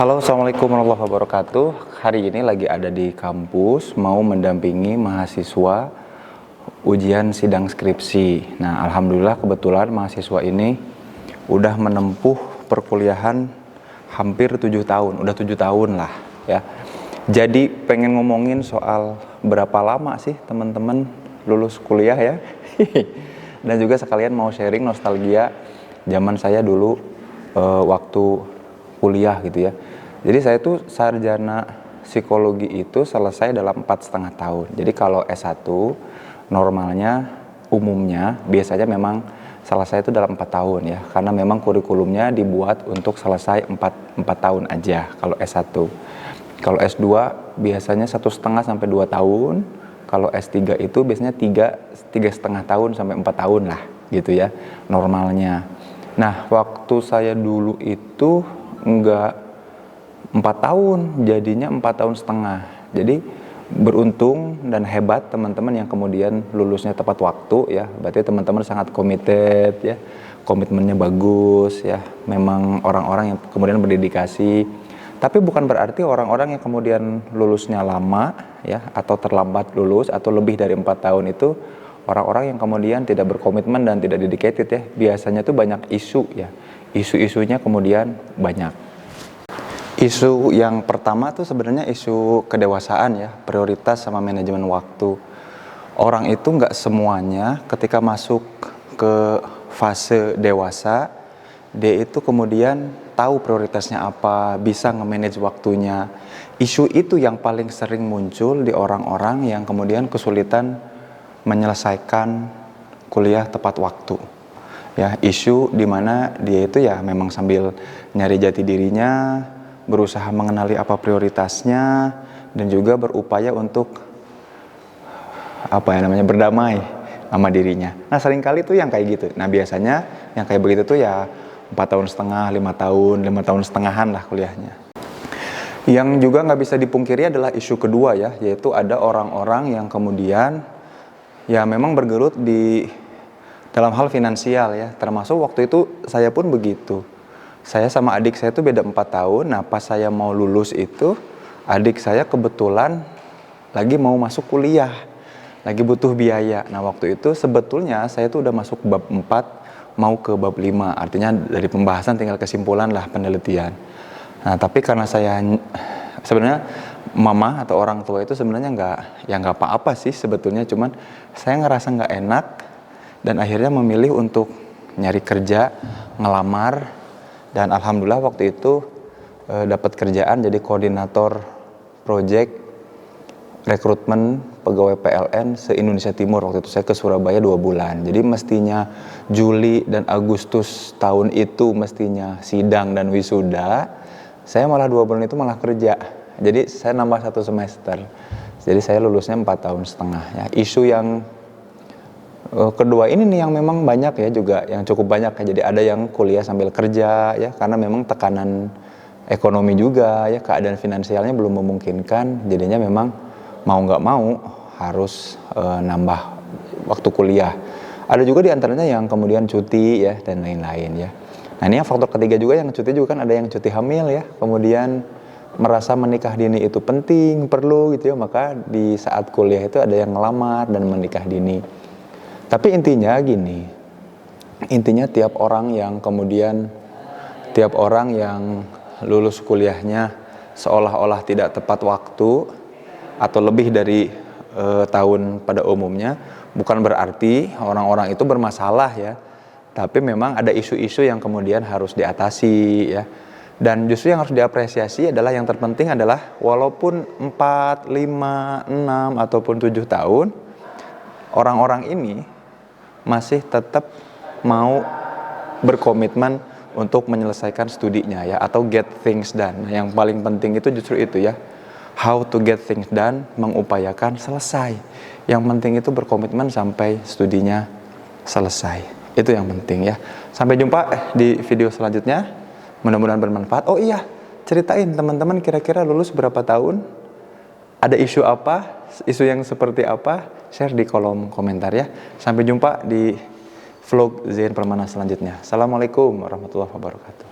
Halo, assalamualaikum warahmatullahi wabarakatuh. Hari ini lagi ada di kampus, mau mendampingi mahasiswa ujian sidang skripsi. Nah, alhamdulillah kebetulan mahasiswa ini udah menempuh perkuliahan hampir 7 tahun, udah 7 tahun lah ya. Jadi pengen ngomongin soal berapa lama sih teman-teman lulus kuliah ya. Dan juga sekalian mau sharing nostalgia zaman saya dulu waktu kuliah gitu ya. Jadi saya tuh sarjana psikologi itu selesai dalam 4,5 tahun. Jadi kalau S1 normalnya umumnya biasanya memang selesai itu dalam 4 tahun ya. Karena memang kurikulumnya dibuat untuk selesai 4 tahun aja kalau S1. Kalau S2 biasanya 1,5 sampai 2 tahun. Kalau S3 itu biasanya 3,5 tahun sampai 4 tahun lah gitu ya normalnya. Nah, waktu saya dulu itu enggak 4 tahun, jadinya 4,5 tahun. Jadi beruntung dan hebat teman-teman yang kemudian lulusnya tepat waktu ya. Berarti teman-teman sangat committed ya. Komitmennya bagus ya. Memang orang-orang yang kemudian berdedikasi. Tapi bukan berarti orang-orang yang kemudian lulusnya lama ya atau terlambat lulus atau lebih dari 4 tahun itu orang-orang yang kemudian tidak berkomitmen dan tidak dedicated ya. Biasanya tuh banyak isu ya. Isu-isunya kemudian banyak. Isu yang pertama tuh sebenarnya isu kedewasaan ya, prioritas sama manajemen waktu. Orang itu nggak semuanya ketika masuk ke fase dewasa, dia itu kemudian tahu prioritasnya apa, bisa nge-manage waktunya. Isu itu yang paling sering muncul di orang-orang yang kemudian kesulitan menyelesaikan kuliah tepat waktu. Ya, isu dimana dia itu ya memang sambil nyari jati dirinya, berusaha mengenali apa prioritasnya, dan juga berupaya untuk berdamai sama dirinya. Nah, seringkali tuh yang kayak gitu. Nah, biasanya yang kayak begitu tuh ya 4,5 tahun, 5 tahun setengahan lah kuliahnya. Yang juga nggak bisa dipungkiri adalah isu kedua ya, yaitu ada orang-orang yang kemudian ya memang bergelut di dalam hal finansial ya, termasuk waktu itu saya pun begitu. Saya sama adik saya tuh beda 4 tahun. Nah, pas saya mau lulus itu, adik saya kebetulan lagi mau masuk kuliah, lagi butuh biaya. Nah, waktu itu sebetulnya saya tuh udah masuk bab 4, mau ke bab 5. Artinya dari pembahasan tinggal kesimpulan lah, penelitian. Nah, tapi karena saya sebenarnya mama atau orang tua itu sebenarnya nggak apa-apa sih sebetulnya, cuman saya ngerasa nggak enak dan akhirnya memilih untuk nyari kerja, ngelamar, dan alhamdulillah waktu itu dapat kerjaan jadi koordinator project rekrutmen pegawai PLN se-Indonesia Timur. Waktu itu saya ke Surabaya 2 bulan. Jadi mestinya Juli dan Agustus tahun itu mestinya sidang dan wisuda, saya malah 2 bulan itu malah kerja. Jadi saya nambah 1 semester. Jadi saya lulusnya 4,5 tahun ya. Isu yang kedua ini nih yang memang banyak ya, juga yang cukup banyak ya. Jadi ada yang kuliah sambil kerja ya, karena memang tekanan ekonomi juga ya, keadaan finansialnya belum memungkinkan, jadinya memang mau nggak mau harus nambah waktu kuliah. Ada juga diantaranya yang kemudian cuti ya dan lain-lain ya. Nah, ini yang faktor ketiga juga, yang cuti juga kan ada yang cuti hamil ya, kemudian merasa menikah dini itu penting, perlu gitu ya, maka di saat kuliah itu ada yang ngelamar dan menikah dini. Tapi intinya gini, intinya tiap orang yang lulus kuliahnya seolah-olah tidak tepat waktu atau lebih dari tahun pada umumnya, bukan berarti orang-orang itu bermasalah ya. Tapi memang ada isu-isu yang kemudian harus diatasi ya. Dan justru yang harus diapresiasi adalah, yang terpenting adalah walaupun 4, 5, 6 ataupun 7 tahun, orang-orang ini masih tetap mau berkomitmen untuk menyelesaikan studinya ya, atau get things done. Nah, yang paling penting itu justru itu ya, how to get things done, mengupayakan selesai. Yang penting itu berkomitmen sampai studinya selesai. Itu yang penting ya. Sampai jumpa di video selanjutnya. Mudah-mudahan bermanfaat. Oh iya, ceritain teman-teman kira-kira lulus berapa tahun? Ada isu apa? Isu yang seperti apa? Share di kolom komentar ya. Sampai jumpa di vlog Zain Permana selanjutnya. Assalamualaikum warahmatullahi wabarakatuh.